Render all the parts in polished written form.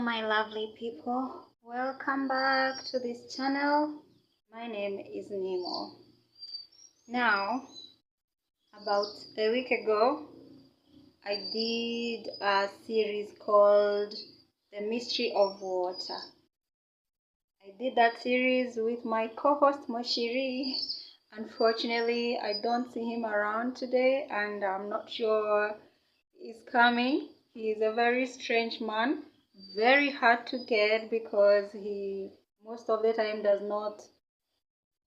my lovely people. Welcome back to this channel. My name is Nemo. Now, about a week ago, I did a series called The Mystery of Water. I did that series with my co-host Moshiri. Unfortunately, I don't see him around today, and I'm not sure he's coming. He is a very strange man, very hard to get because he most of the time does not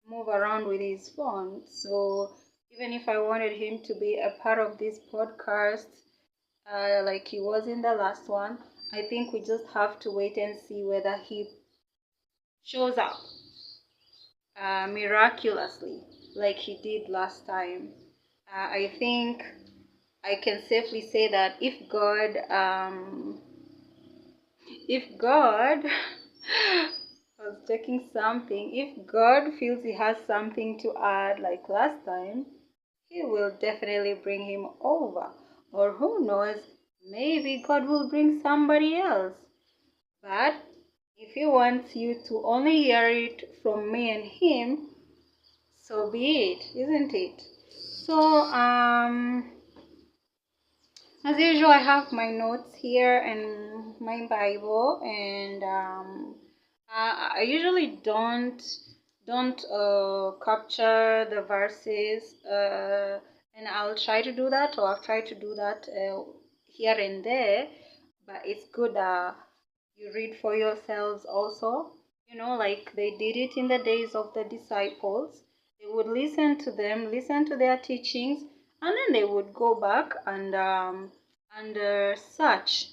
move around with his phone. So even if I wanted him to be a part of this podcast, like he was in the last one, I think we just have to wait and see whether he shows up miraculously like he did last time. I think I can safely say that if God I was checking something, if God feels he has something to add like last time, he will definitely bring him over. Or who knows, maybe God will bring somebody else. But if he wants you to only hear it from me and him, so be it, isn't it? So, as usual, I have my notes here and my Bible, and I usually don't capture the verses, and I'll try to do that, or I've tried to do that here and there. But it's good you read for yourselves also. You know, like they did it in the days of the disciples. They would listen to them, listen to their teachings, and then they would go back and search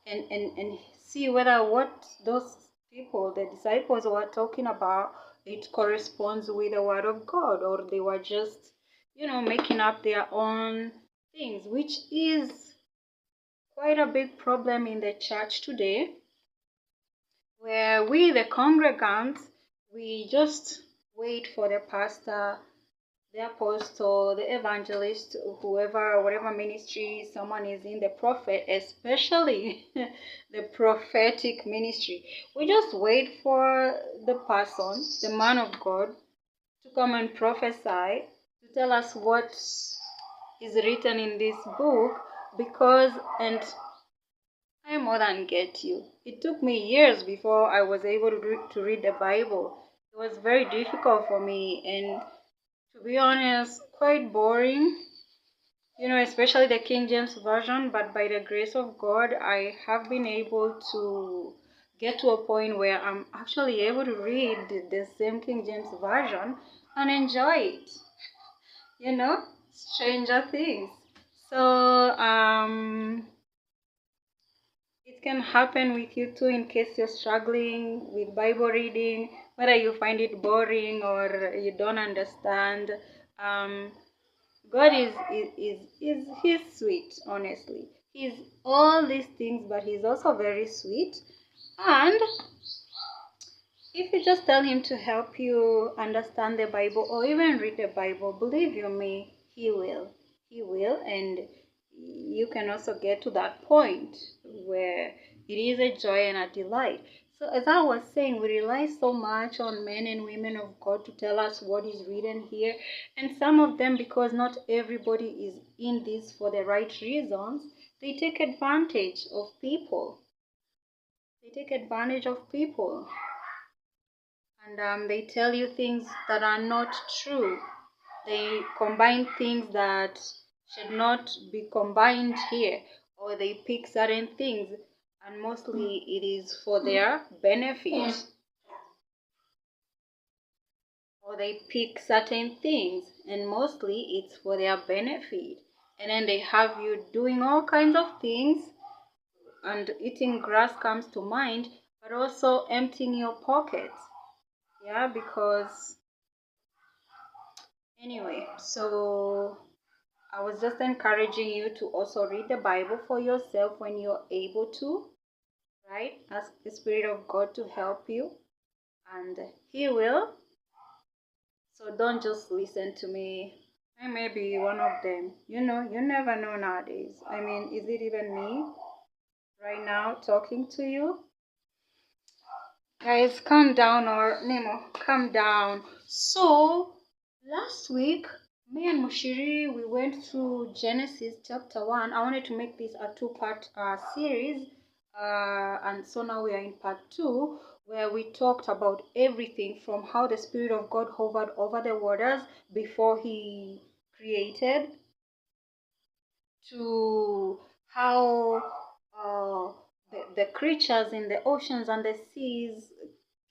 and see whether what those people, the disciples, were talking about, it corresponds with the word of God, or they were just, making up their own things, which is quite a big problem in the church today, where we, the congregants, we just wait for the pastor, the apostle, the evangelist, whoever, whatever ministry someone is in, the prophet, especially the prophetic ministry. We just wait for the person, the man of God, to come and prophesy, to tell us what is written in this book, because, and I more than get you. It took me years before I was able to read the Bible. It was very difficult for me, and to be honest, quite boring, especially the King James Version. But by the grace of God, I have been able to get to a point where I'm actually able to read the same King James Version and enjoy it. Stranger things. So, it can happen with you too in case you're struggling with Bible reading, whether you find it boring or you don't understand. Um, God he's sweet, honestly. He's all these things, but he's also very sweet. And if you just tell him to help you understand the Bible or even read the Bible, believe you me, he will. He will, and you can also get to that point where it is a joy and a delight. So as I was saying, we rely so much on men and women of God to tell us what is written here. And some of them, because not everybody is in this for the right reasons, they take advantage of people. They take advantage of people. And they tell you things that are not true. They combine things that should not be combined here, or they pick certain things, and mostly it is for their benefit. Or they pick certain things, and mostly it's for their benefit. And then they have you doing all kinds of things, and eating grass comes to mind, but also emptying your pockets. Yeah, because anyway, so I was just encouraging you to also read the Bible for yourself when you're able to, right? Ask the Spirit of God to help you, and He will. So don't just listen to me. I may be one of them. You never know nowadays. I mean, is it even me? right now talking to you. Guys, calm down, or Nemo, calm down. So, last week, me and Mushiri, we went through Genesis chapter 1. I wanted to make this a two-part series. And so now we are in part 2, where we talked about everything from how the Spirit of God hovered over the waters before He created, to how the creatures in the oceans and the seas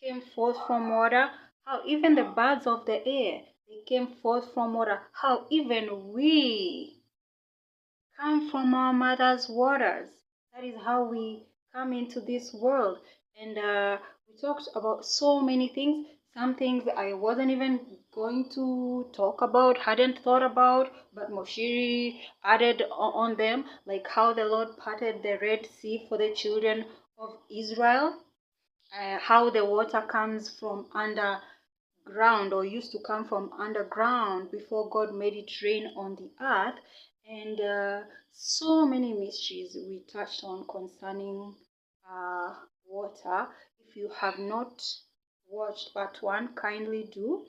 came forth from water, how even the birds of the air, they came forth from water, how even we come from our mother's waters. That is how we come into this world. And we talked about so many things. Some things I wasn't even going to talk about, hadn't thought about, but Moshiri added on them, like how the Lord parted the Red Sea for the children of Israel, how the water comes from underground, or used to come from underground before God made it rain on the earth, and so many mysteries we touched on concerning water. If you have not watched part 1, kindly do,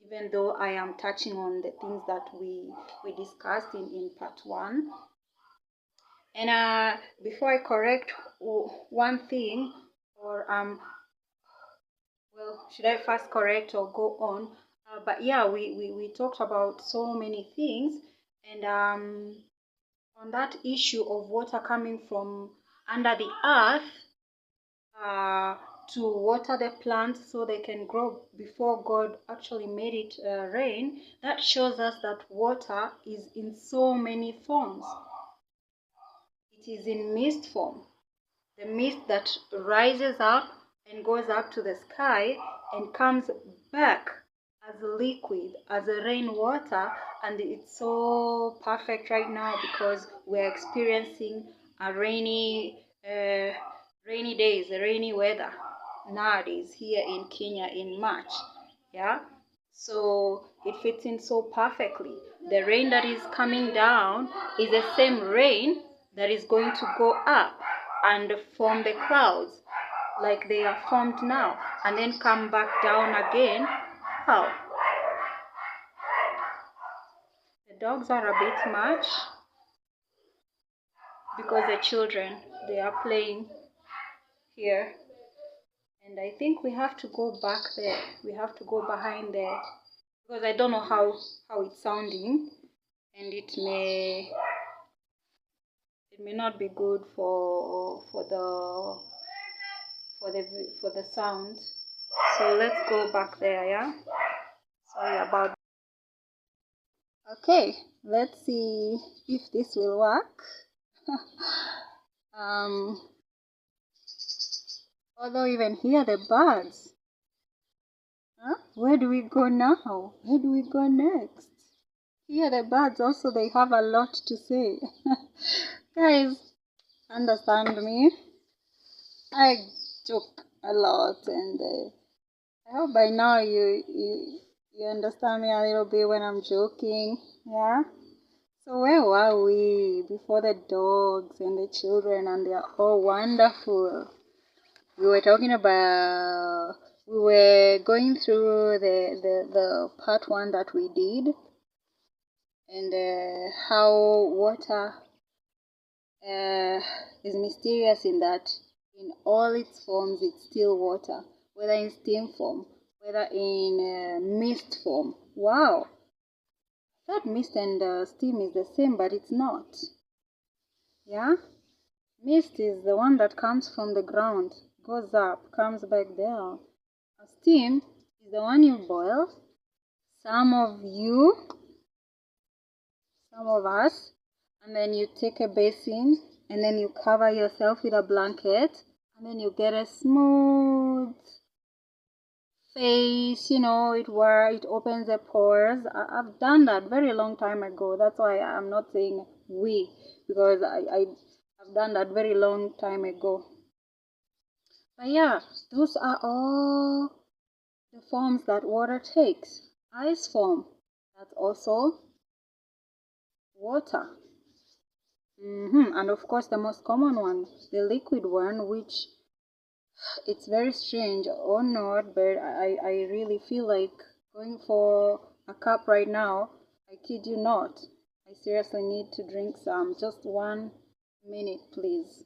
even though I am touching on the things that we discussed in part 1. And before I correct one thing, or well, should I first correct or go on? But yeah, we talked about so many things, and on that issue of water coming from under the earth uh, to water the plants so they can grow before God actually made it rain, that shows us that water is in so many forms. It is in mist form, the mist that rises up and goes up to the sky and comes back as a liquid, as a rainwater, and it's so perfect right now because we're experiencing a rainy days, rainy weather nowadays here in Kenya in March. Yeah, so it fits in so perfectly. The rain that is coming down is the same rain that is going to go up and form the clouds like they are formed now, and then come back down again. How? The dogs are a bit much because the children, they are playing here, and I think we have to go back there. We have to go behind there because I don't know how it's sounding, and it may not be good for the sound. So let's go back there, yeah? Sorry about. Okay, let's see if this will work. um, although even hear the birds. Huh? Where do we go now? Where do we go next? Hear the birds also, they have a lot to say. Guys, understand me. I joke a lot, and I hope by now you understand me a little bit when I'm joking. Yeah. So where were we before the dogs and the children, and they are all wonderful? We were talking about, we were going through the part 1 that we did, and how water is mysterious in that in all its forms it's still water, whether in steam form, whether in mist form. Wow, that mist and steam is the same, but it's not. Yeah, mist is the one that comes from the ground, goes up, comes back down. A steam is the one you boil. Some of us, and then you take a basin and then you cover yourself with a blanket, and then you get a smooth face, it opens the pores. I've done that very long time ago. That's why I'm not saying we, because I've done that very long time ago. But yeah, those are all the forms that water takes. Ice form, that's also water. And of course, the most common one, the liquid one, which it's very strange or not, but I really feel like going for a cup right now. I kid you not. I seriously need to drink some. Just 1 minute, please.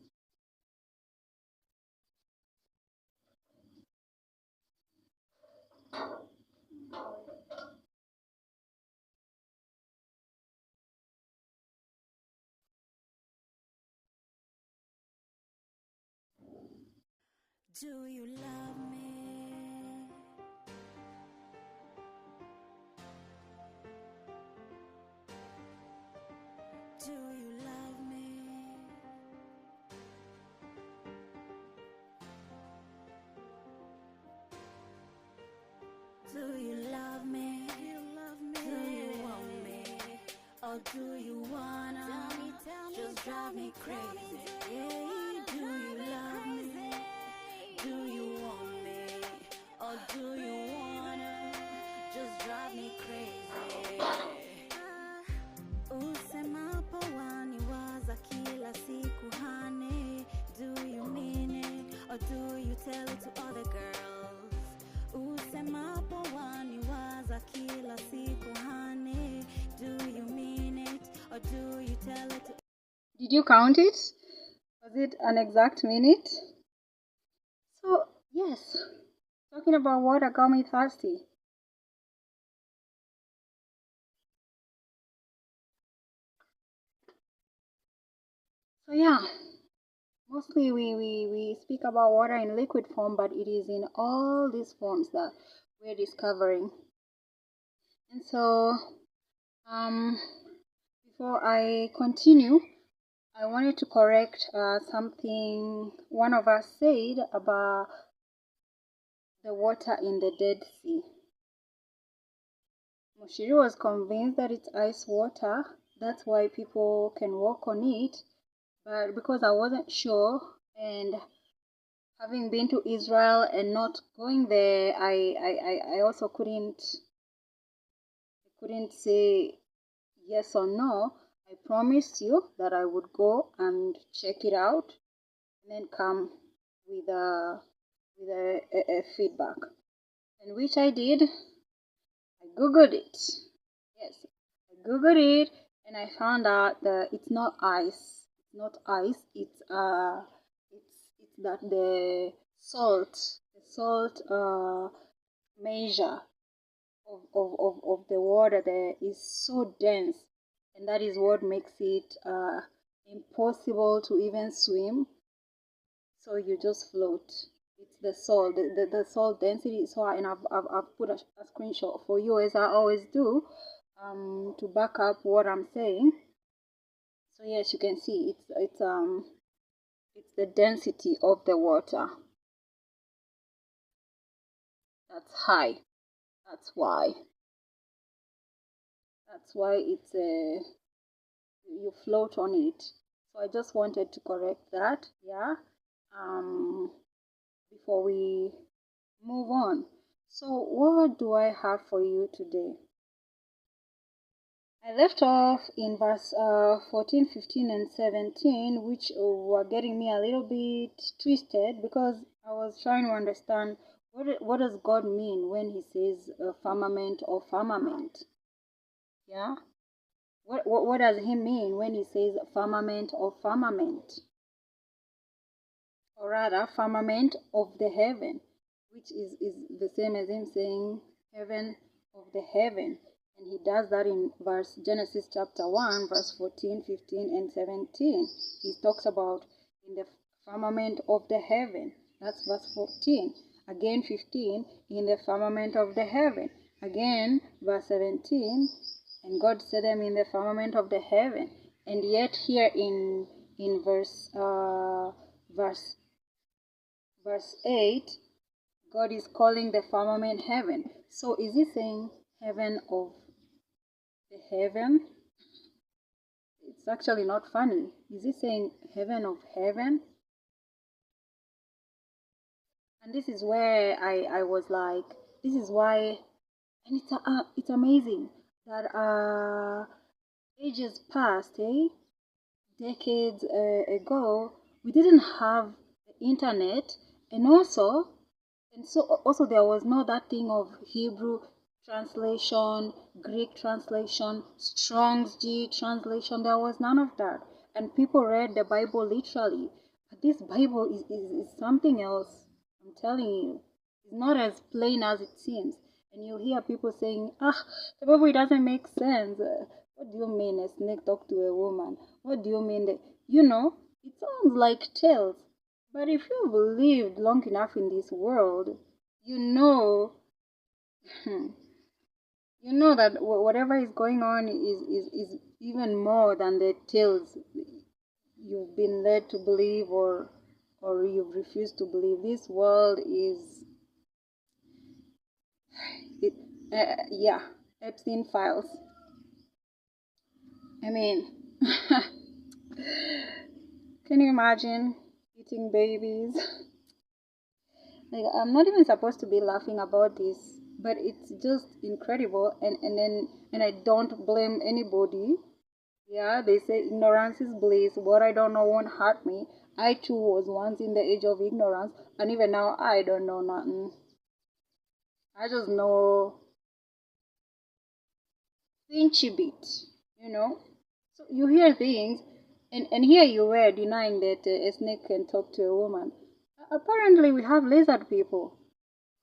Do you love me? Do you love me? Do you love me? Do you love me? Do you want me? Or do you wanna just drive me crazy? Yeah, do you love me? Do you want me? Or do you wanna just drive me crazy? Usemapo waniwaza kila siku honey, do you mean it or do you tell it to other girls? Usemapo waniwaza kila siku honey, do you mean it or do you tell it to... Did you count it? Was it an exact minute? So, yes, talking about water got me thirsty. So, yeah, mostly we speak about water in liquid form, but it is in all these forms that we're discovering. And so, um, before I continue, I wanted to correct something one of us said about the water in the Dead Sea. Moshiri was convinced that it's ice water, that's why people can walk on it. But because I wasn't sure, and having been to Israel and not going there, I also couldn't say yes or no. I promised you that I would go and check it out and then come with a feedback, and which I did. I googled it. Yes, I googled it and I found out that it's not ice. It's not ice. It's that the salt measure of the water there is so dense, and that is what makes it impossible to even swim. So you just float. It's the salt, the salt density. So and I've put a screenshot for you as I always do, to back up what I'm saying. So yes, you can see it's the density of the water that's high. That's why. That's why it's a you float on it. So I just wanted to correct that. Yeah. Um, before we move on. So what do I have for you today? I left off in verse 14, 15, and 17, which were getting me a little bit twisted because I was trying to understand what does God mean when he says firmament or firmament? Yeah? What does he mean when he says firmament or firmament? Or rather, firmament of the heaven, which is the same as him saying heaven of the heaven. And he does that in Genesis chapter 1, verse 14, 15, and 17. He talks about in the firmament of the heaven. That's verse 14. Again, 15, in the firmament of the heaven. Again, verse 17, and God set them in the firmament of the heaven. And yet here in verse 8, God is calling the firmament heaven. So is he saying heaven of the heaven? It's actually not funny. Is he saying heaven of heaven? And this is where I was like, this is why, and it's amazing that ages past, decades ago, we didn't have the internet, and also there was no that thing of Hebrew translation, Greek translation, Strong's G translation. There was none of that, and people read the Bible literally. But this Bible is something else. I'm telling you, it's not as plain as it seems. And you'll hear people saying, the Bible doesn't make sense. What do you mean a snake talk to a woman? What do you mean that, it sounds like tales. But if you've lived long enough in this world, you know, you know that whatever is going on is even more than the tales you've been led to believe or you've refused to believe. This world is, yeah, Epstein files. I mean, can you imagine eating babies? Like, I'm not even supposed to be laughing about this, but it's just incredible, and I don't blame anybody. Yeah, they say ignorance is bliss. What I don't know won't hurt me. I too was once in the age of ignorance, and even now I don't know nothing. I just know pinchy bit, you know. So you hear things, and here you were denying that a snake can talk to a woman. Apparently, we have lizard people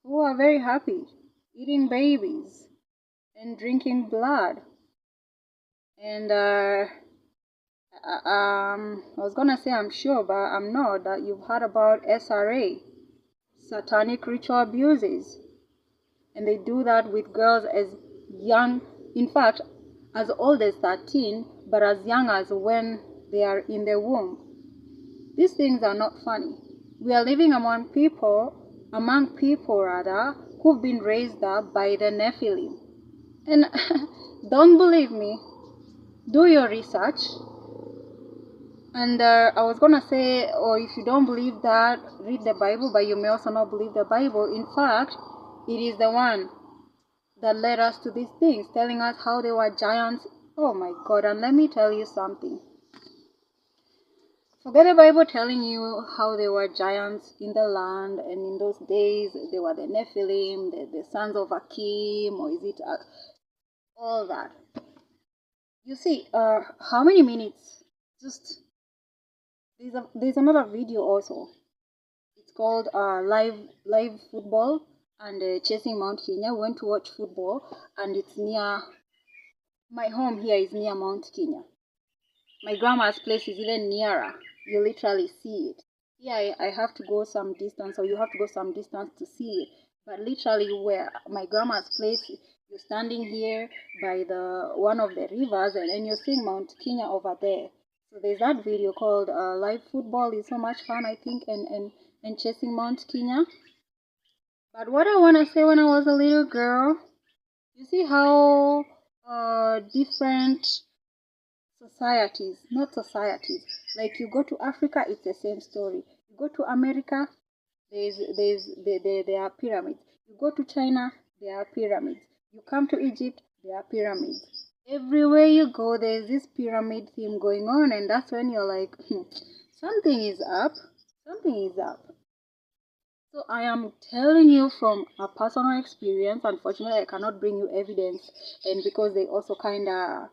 who are very happy eating babies and drinking blood. And I was gonna say I'm sure, but I'm not, that you've heard about SRA, satanic ritual abuses. And they do that with girls as young, in fact, as old as 13, but as young as when they are in the womb. These things are not funny. We are living among people rather, who've been raised up by the Nephilim. And don't believe me, do your research. And I was gonna say, or if you don't believe that, read the Bible, but you may also not believe the Bible. In fact, it is the one that led us to these things, telling us how they were giants. Oh my God, and let me tell you something. Forget the Bible telling you how they were giants in the land, and in those days they were the Nephilim, the sons of Akim, or is it all that? You see, how many minutes? Just there's another video also. It's called live football and chasing Mount Kenya. We went to watch football, and it's near my home here is near Mount Kenya. My grandma's place is even nearer. You literally see it. Here I have to go some distance, or you have to go some distance to see it. But literally where my grandma's place, you're standing here by the one of the rivers, and you're seeing Mount Kenya over there. So there's that video called Live Football. Is so much fun, I think, and chasing Mount Kenya. But what I want to say, when I was a little girl, you see how different societies, like you go to Africa, it's the same story. You go to America, there are pyramids. You go to China, there are pyramids. You come to Egypt, there are pyramids. Everywhere you go, there's this pyramid theme going on, and that's when you're like, something is up. So I am telling you from a personal experience. Unfortunately, I cannot bring you evidence, and because they also kind of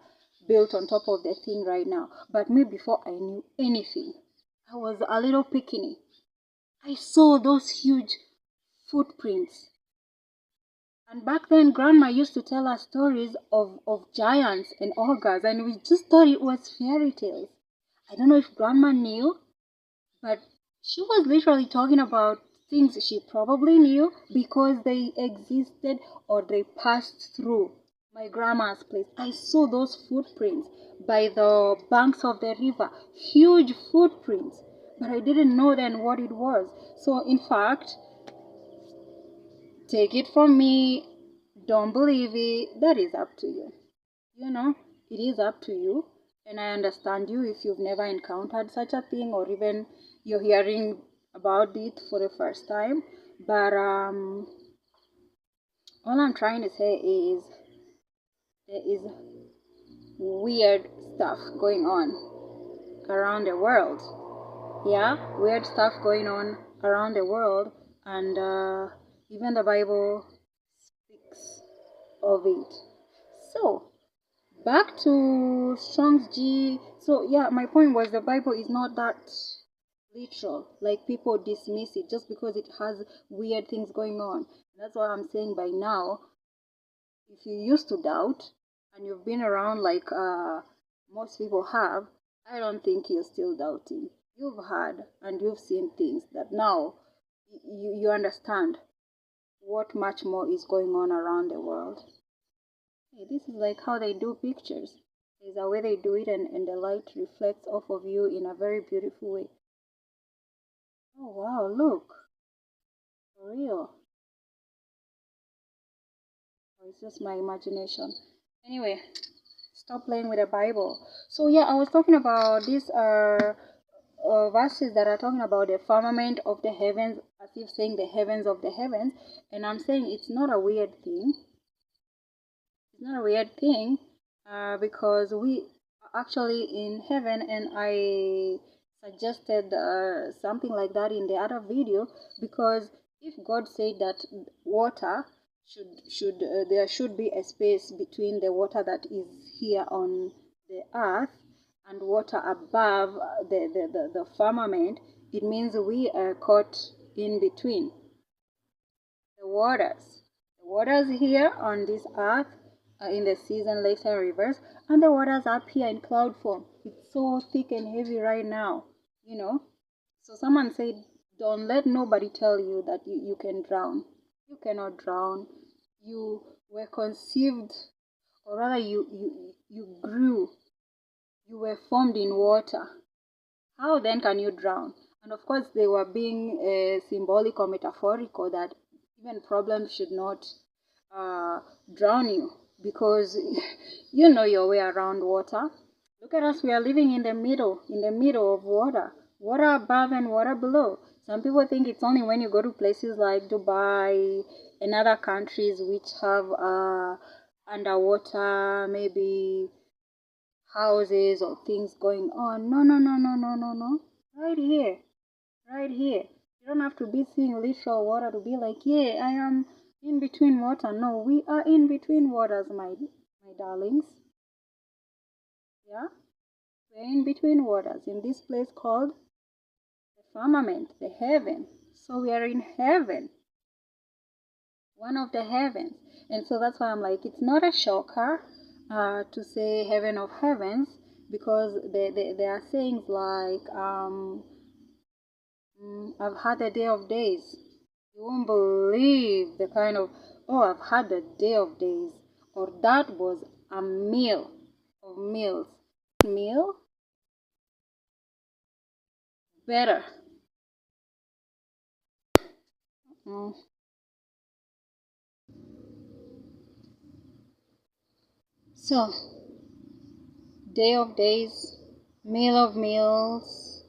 built on top of the thing right now. But me, before I knew anything, I was a little picking. I saw those huge footprints. And back then, Grandma used to tell us stories of giants and ogres, and we just thought it was fairy tales. I don't know if Grandma knew, but she was literally talking about things she probably knew because they existed or they passed through my grandma's place. I saw those footprints by the banks of the river, huge footprints, but I didn't know then what it was. So, in fact, take it from me, don't believe it, that is up to you. It is up to you. And I understand you if you've never encountered such a thing, or even you're hearing about it for the first time. But all I'm trying to say is there is weird stuff going on. around the world. Yeah, weird stuff going on around the world, and even the Bible speaks of it. So, back to Strong's G. So, yeah, my point was the Bible is not that literal. Like, people dismiss it just because it has weird things going on. That's what I'm saying. By now, if you used to doubt and you've been around like most people have, I don't think you're still doubting. You've heard and you've seen things that now you understand what much more is going on around the world. Hey, this is like how they do pictures. There's a way they do it, and the light reflects off of you in a very beautiful way. Oh wow, look. For real. Or it's just my imagination. Anyway, stop playing with the Bible. So yeah, I was talking about these verses that are talking about the firmament of the heavens, as if saying the heavens of the heavens, and I'm saying it's not a weird thing. It's not a weird thing, because we are actually in heaven, and I suggested something like that in the other video, because if God said that water should there should be a space between the water that is here on the earth and water above the firmament, it means we are caught in between the waters. The waters here on this earth are in the seas and lakes and rivers, and the waters up here in cloud form. It's so thick and heavy right now, you know. So someone said, don't let nobody tell you that you can drown. You cannot drown. You were conceived, or rather you grew. You were formed in water. How then can you drown? And of course, they were being symbolic or metaphorical, that even problems should not uh, drown you, because you know your way around water. Look at us, we are living in the middle of water, water above and water below. Some people think it's only when you go to places like Dubai and other countries which have underwater, maybe houses or things going on. No, no, no, no, no, no, no. Right here. Right here. You don't have to be seeing literal water to be like, yeah, I am in between water. No, we are in between waters, my darlings. Yeah? We're in between waters in this place called the firmament, the heaven. So we are in heaven. One of the heavens. And so that's why I'm like, it's not a shocker to say heaven of heavens, because there are sayings like, I've had a day of days. You won't believe the kind of, oh, I've had a day of days. Or that was a meal of meals. Meal? Better. Mm. So, day of days, meal of meals,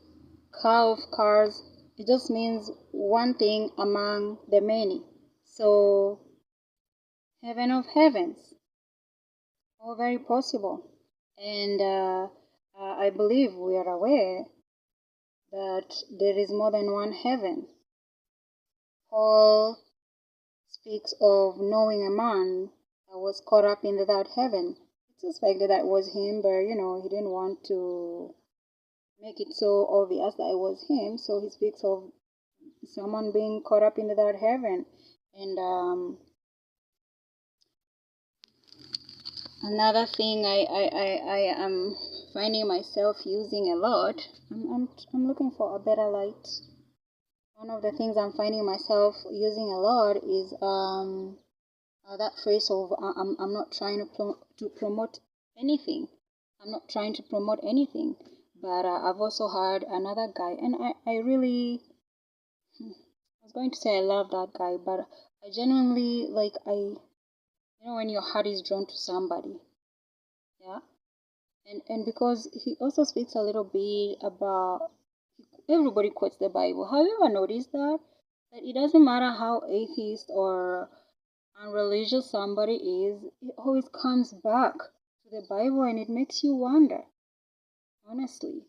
car of cars. It just means one thing among the many. So, heaven of heavens. All very possible. And I believe we are aware that there is more than one heaven. Paul speaks of knowing a man that was caught up in the third heaven. It's suspected that was him, but he didn't want to make it so obvious that it was him. So he speaks of someone being caught up in the third heaven. And another thing I am finding myself using a lot, I'm looking for a better light. One of the things I'm finding myself using a lot is that phrase of I'm not trying to promote anything. I'm not trying to promote anything. But I've also heard another guy, and I really, I was going to say I love that guy, but I genuinely like, when your heart is drawn to somebody, yeah, and because he also speaks a little bit about, everybody quotes the Bible. Have you ever noticed that it doesn't matter how atheist or unreligious somebody is, it always comes back to the Bible, and it makes you wonder, honestly.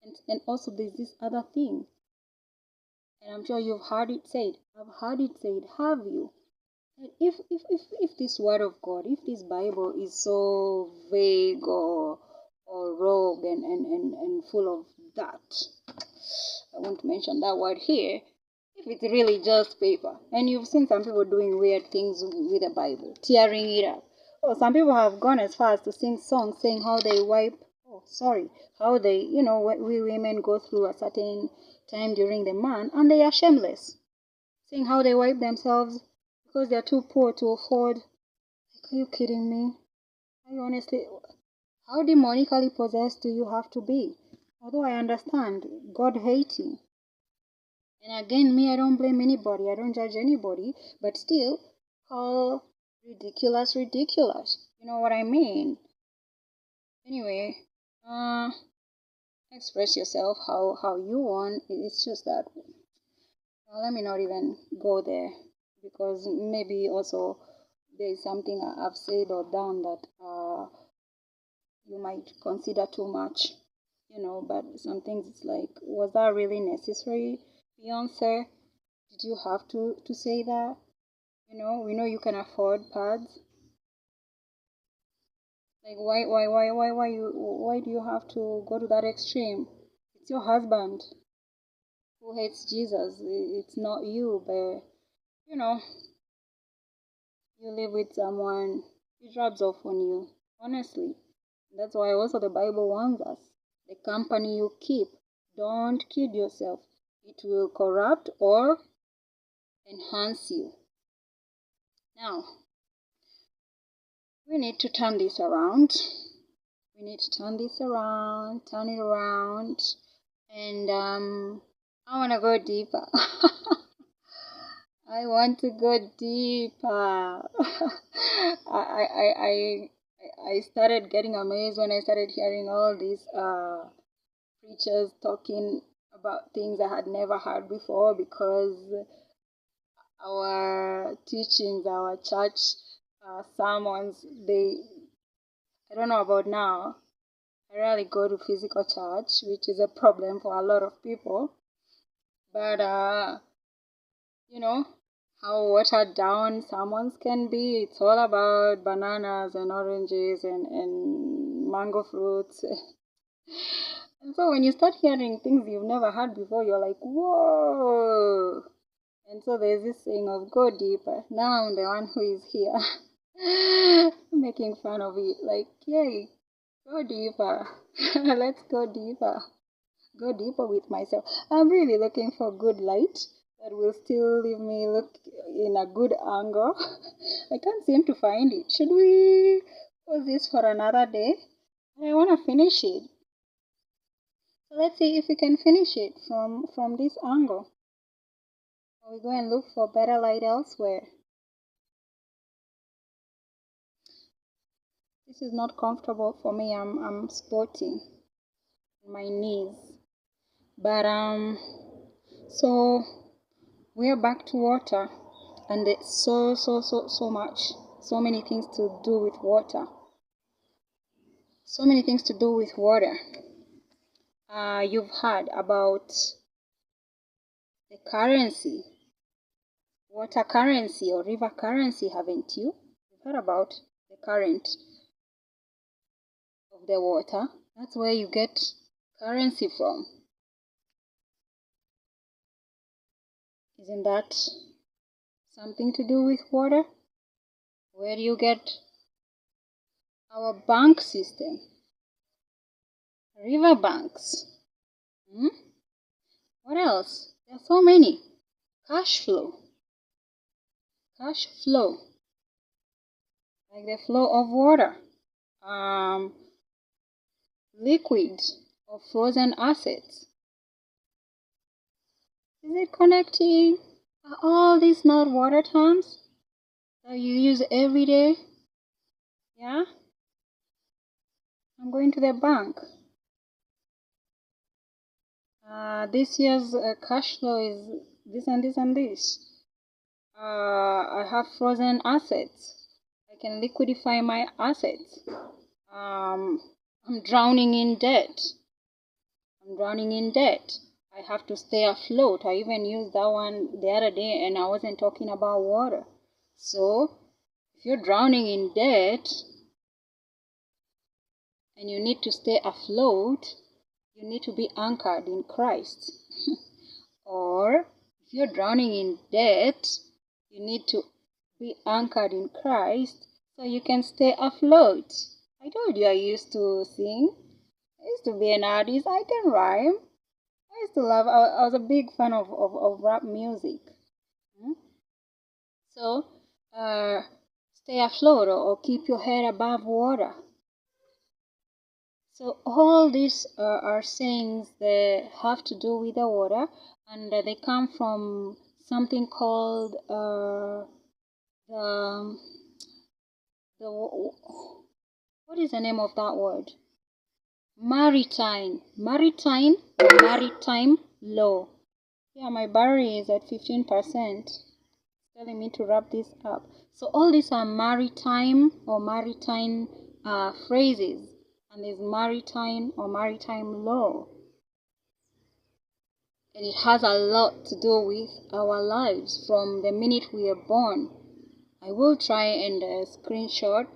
And also there's this other thing, and I'm sure you've heard it said. I've heard it said, have you? And if this word of God, if this Bible is so vague or rogue and full of that, I won't mention that word here. If it's really just paper, and you've seen some people doing weird things with the Bible, tearing it up. Or some people have gone as far as to sing songs saying how they how they, we women go through a certain time during the month and they are shameless. Saying how they wipe themselves because they're too poor to afford. Like, are you kidding me? Are you honestly, how demonically possessed do you have to be? Although I understand God hating. And again, me, I don't blame anybody. I don't judge anybody. But still, call ridiculous ridiculous. You know what I mean? Anyway, express yourself how you want. It's just that. Let me not even go there because maybe also there is something I've said or done that you might consider too much, but some things it's like, was that really necessary, Beyonce? Did you have to say that? We know you can afford pads. Like, why do you have to go to that extreme? It's your husband who hates Jesus. It's not you, but you live with someone, it rubs off on you, honestly. That's why also the Bible warns us. The company you keep, don't kid yourself. It will corrupt or enhance you. Now, we need to turn this around. We need to turn it around. And I want to go deeper. I want to go deeper. I started getting amazed when I started hearing all these preachers talking about things I had never heard before, because our teachings, our church sermons, I don't know about now. I rarely go to physical church, which is a problem for a lot of people. But how watered down sermons can be. It's all about bananas and oranges and mango fruits. And so when you start hearing things you've never heard before, you're like, whoa. And so there's this saying of go deeper. Now I'm the one who is here making fun of it. Like, yay, go deeper. Let's go deeper. Go deeper with myself. I'm really looking for good light that will still leave me look in a good angle. I can't seem to find it. Should we pause this for another day? I want to finish it. So let's see if we can finish it from this angle. Or we go and look for better light elsewhere. This is not comfortable for me. I'm squatting on my knees. But so we're back to water, and it's so many things to do with water. So many things to do with water. You've heard about the currency, water currency or river currency, haven't you? You've heard about the current of the water. That's where you get currency from. Isn't that something to do with water? Where do you get our bank system? River banks. What else? There are so many. Cash flow. Cash flow. Like the flow of water. Liquid or frozen assets. Is it connecting? Are all these not water terms that you use every day? Yeah? I'm going to the bank. This year's cash flow is this and this and this. I have frozen assets. I can liquidify my assets. I'm drowning in debt. I'm drowning in debt. I have to stay afloat. I even used that one the other day and I wasn't talking about water. So, if you're drowning in debt and you need to stay afloat, you need to be anchored in Christ. Or, if you're drowning in debt, you need to be anchored in Christ so you can stay afloat. I told you I used to sing. I used to be an artist. I can rhyme. I used to love, I was a big fan of rap music. So, stay afloat or keep your head above water. So all these are sayings that have to do with the water, and they come from something called the what is the name of that word? Maritime or maritime law. Yeah, my battery is at 15%. Telling me to wrap this up. So all these are maritime or maritime phrases, and there's maritime or maritime law, and it has a lot to do with our lives from the minute we are born. I will try and screenshot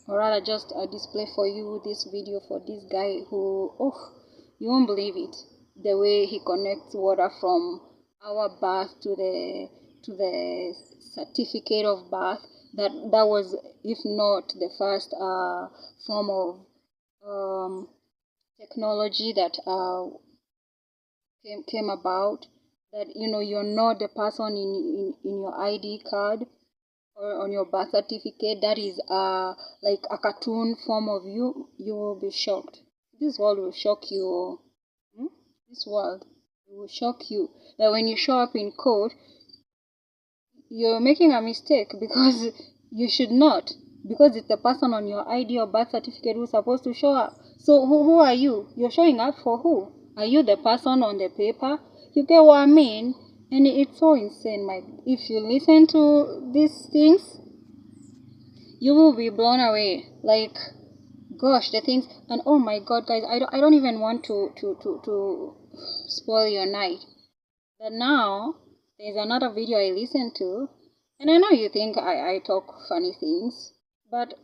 or rather just display for you this video for this guy who, you won't believe it, the way he connects water from our birth to the certificate of birth. That was, if not the first form of technology that came about, that you're not the person in your ID card or on your birth certificate. That is like a cartoon form of you. You will be shocked. This world will shock you. This world will shock you that when you show up in court, you're making a mistake because you should not, because it's the person on your ID or birth certificate who's supposed to show up. So who are you? You're showing up for who? Are you the person on the paper? You get what I mean? And it's so insane, Mike. If you listen to these things, you will be blown away. Like, gosh, the things. And oh my god, guys, I don't even want to spoil your night. But now there's another video I listened to, and I know you think I talk funny things, but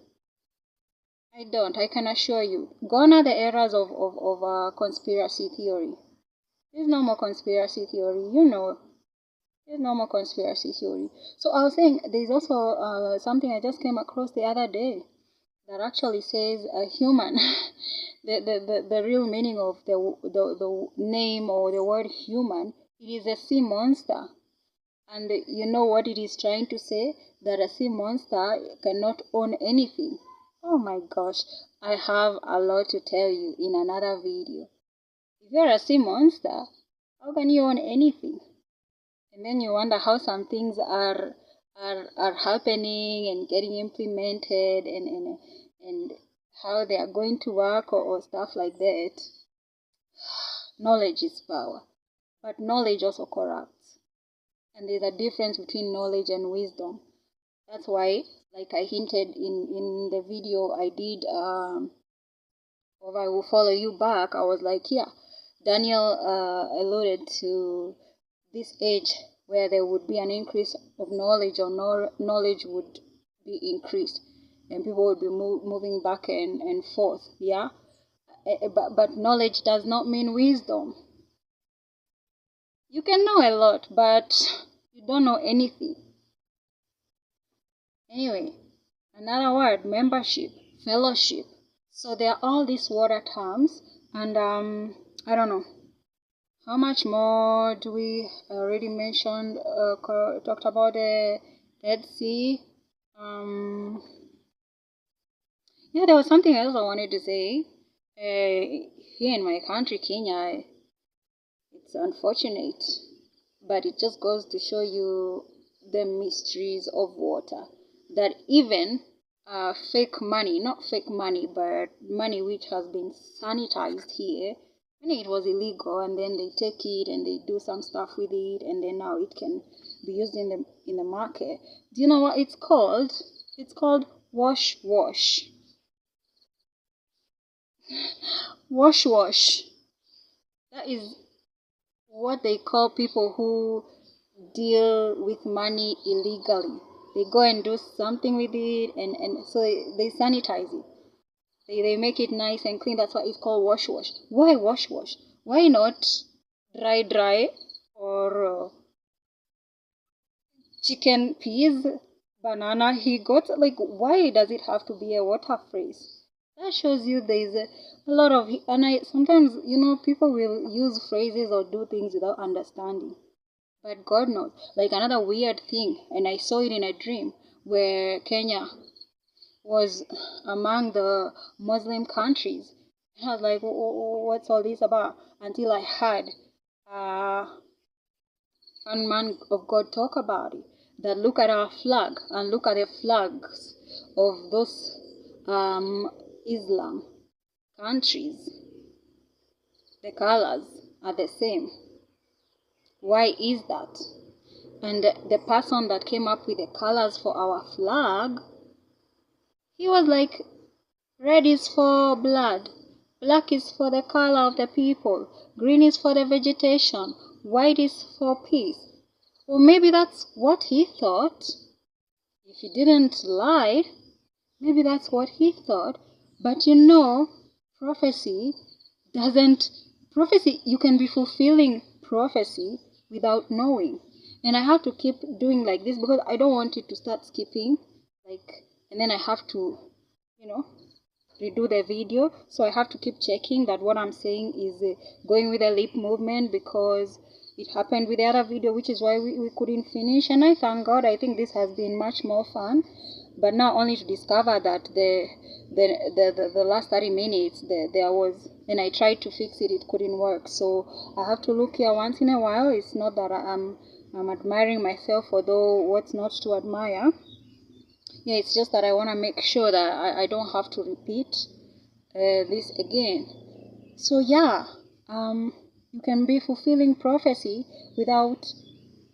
I don't. I can assure you. Gone are the eras of conspiracy theory. There's no more conspiracy theory. There's no more conspiracy theory. So I was saying there's also something I just came across the other day that actually says a human. the real meaning of the name or the word human, it is a sea monster. And you know what it is trying to say? That a sea monster cannot own anything. Oh my gosh, I have a lot to tell you in another video. If you're a sea monster, how can you own anything? And then you wonder how some things are happening and getting implemented, and how they are going to work or stuff like that. Knowledge is power, but knowledge also corrupts, and there's a difference between knowledge and wisdom. That's why, like I hinted in the video I did, or I will follow you back, I was like, yeah, Daniel alluded to this age where there would be an increase of knowledge, or knowledge would be increased, and people would be moving back and forth. Yeah, but knowledge does not mean wisdom. You can know a lot, but you don't know anything. Anyway, another word: membership, fellowship. So there are all these water terms, and I don't know how much more do we already mentioned, talked about the Dead Sea. Yeah, there was something else I wanted to say. Here in my country, Kenya, it's unfortunate, but it just goes to show you the mysteries of water. That even fake money, not fake money, but money which has been sanitized here, it was illegal, and then they take it and they do some stuff with it, and then now it can be used in the market. Do you know what it's called? It's called wash. Wash. That is what they call people who deal with money illegally. They go and do something with it, and so they sanitize it. They make it nice and clean. That's why it's called wash. Why wash? Why not dry or chicken, peas, banana he got? Like, why does it have to be a water phrase? That shows you there's a lot of, and I sometimes, people will use phrases or do things without understanding. But God knows. Like another weird thing, and I saw it in a dream where Kenya was among the Muslim countries. And I was like, what's all this about? Until I heard one man of God talk about it. That look at our flag and look at the flags of those Islam countries. The colors are the same. Why is that? And the person that came up with the colors for our flag, he was like, red is for blood, black is for the color of the people, green is for the vegetation, white is for peace. Well, maybe that's what he thought. If he didn't lie, maybe that's what he thought. But prophecy you can be fulfilling prophecy without knowing. And I have to keep doing like this because I don't want it to start skipping, and then I have to, redo the video. So I have to keep checking that what I'm saying is going with the lip movement, because it happened with the other video, which is why we couldn't finish. And I thank God. I think this has been much more fun. But now only to discover that the last 30 minutes there was, and I tried to fix it, it couldn't work. So I have to look here once in a while. It's not that I'm admiring myself, although what's not to admire. Yeah, it's just that I want to make sure that I don't have to repeat this again. So yeah, you can be fulfilling prophecy without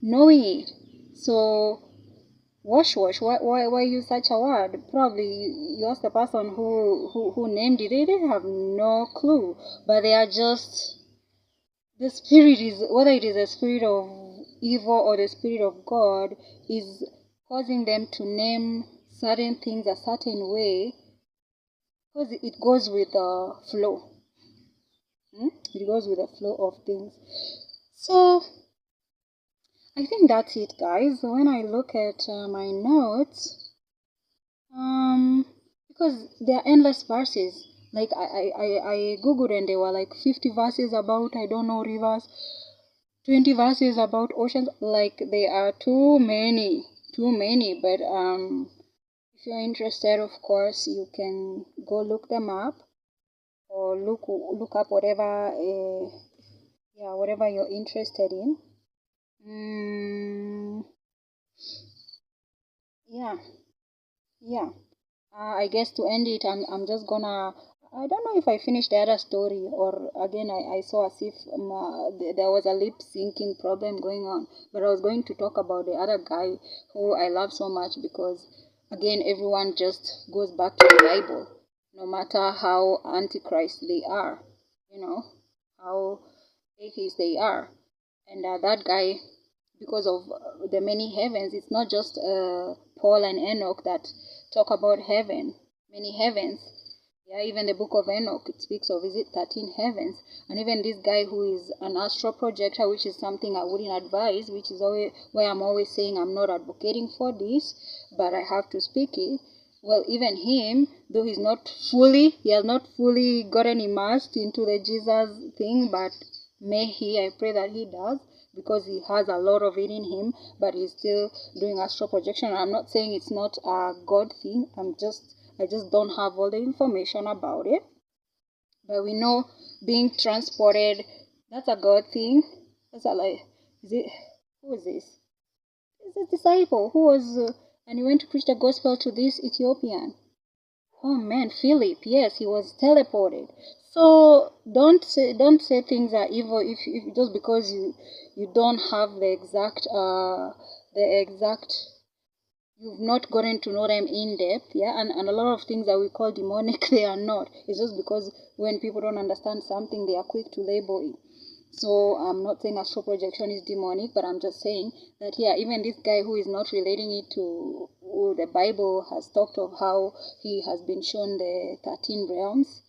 knowing it. So wash, why use such a word? Probably you ask the person who named it, they have no clue, but they are just, the spirit is, whether it is a spirit of evil or the spirit of God, is causing them to name certain things a certain way because it goes with the flow. It goes with the flow of things. So I think that's it, guys. When I look at my notes, because there are endless verses. Like I googled and there were like 50 verses about, I don't know, rivers, 20 verses about oceans. Like there are too many. But if you're interested, of course, you can go look them up or look up whatever whatever you're interested in. Yeah. I guess to end it, I'm just gonna. I don't know if I finished the other story or again I saw as if there was a lip syncing problem going on. But I was going to talk about the other guy who I love so much because again everyone just goes back to the Bible, no matter how antichrist they are, how atheist they are, and that guy, because of the many heavens, it's not just Paul and Enoch that talk about heaven, many heavens. Yeah, even the book of Enoch, it speaks of, is it 13 heavens? And even this guy who is an astral projector, which is something I wouldn't advise, which is always why I'm always saying I'm not advocating for this, but I have to speak it. Well, even him, though he has not fully gotten immersed into the Jesus thing, but I pray that he does, because he has a lot of it in him, but he's still doing astral projection. I'm not saying it's not a God thing. I just don't have all the information about it. But we know being transported, that's a God thing. Who is this? It's a disciple who was, and he went to preach the gospel to this Ethiopian. Oh man, Philip, yes, he was teleported. So don't say things are evil if just because you don't have the exact you've not gotten to know them in depth, yeah, and a lot of things that we call demonic, they are not. It's just because when people don't understand something, they are quick to label it. So I'm not saying astral projection is demonic, but I'm just saying that, yeah, even this guy who is not relating it to who the Bible has talked of how he has been shown the 13 realms,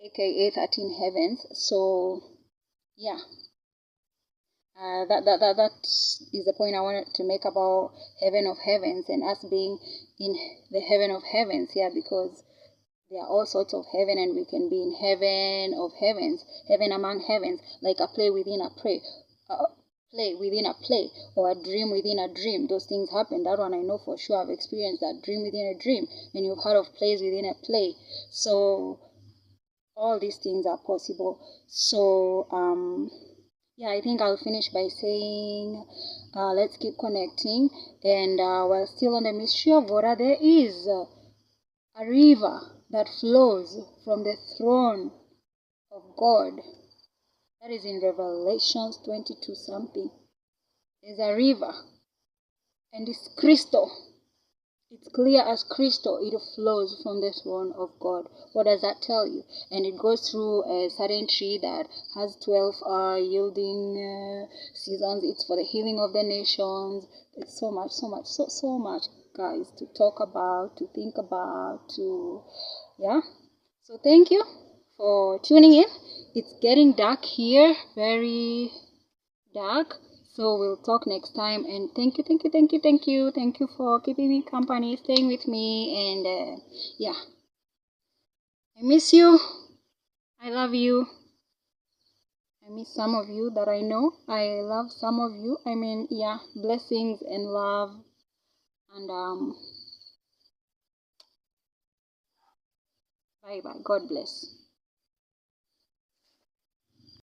aka 13 heavens. So yeah, that is the point I wanted to make about heaven of heavens and us being in the heaven of heavens. Yeah, because there are all sorts of heaven, and we can be in heaven of heavens, heaven among heavens, like a play within a play within a play, or a dream within a dream. Those things happen. That one I know for sure. I've experienced that, dream within a dream, and you've heard of plays within a play. So all these things are possible. So yeah, I think I'll finish by saying let's keep connecting, and we're still on the mystery of water. There is a river that flows from the throne of God. That is in Revelations 22 something. There's a river, and it's crystal. It's clear as crystal. It flows from the throne of God. What does that tell you? And it goes through a certain tree that has 12 yielding seasons. It's for the healing of the nations. It's so much, guys, to talk about, to think about, yeah. So thank you for tuning in. It's getting dark here, very dark. So we'll talk next time, and thank you for keeping me company, staying with me, and yeah, I miss you. I love you. I miss some of you that I know. I love some of you. I mean, yeah, blessings and love, and bye bye. God bless.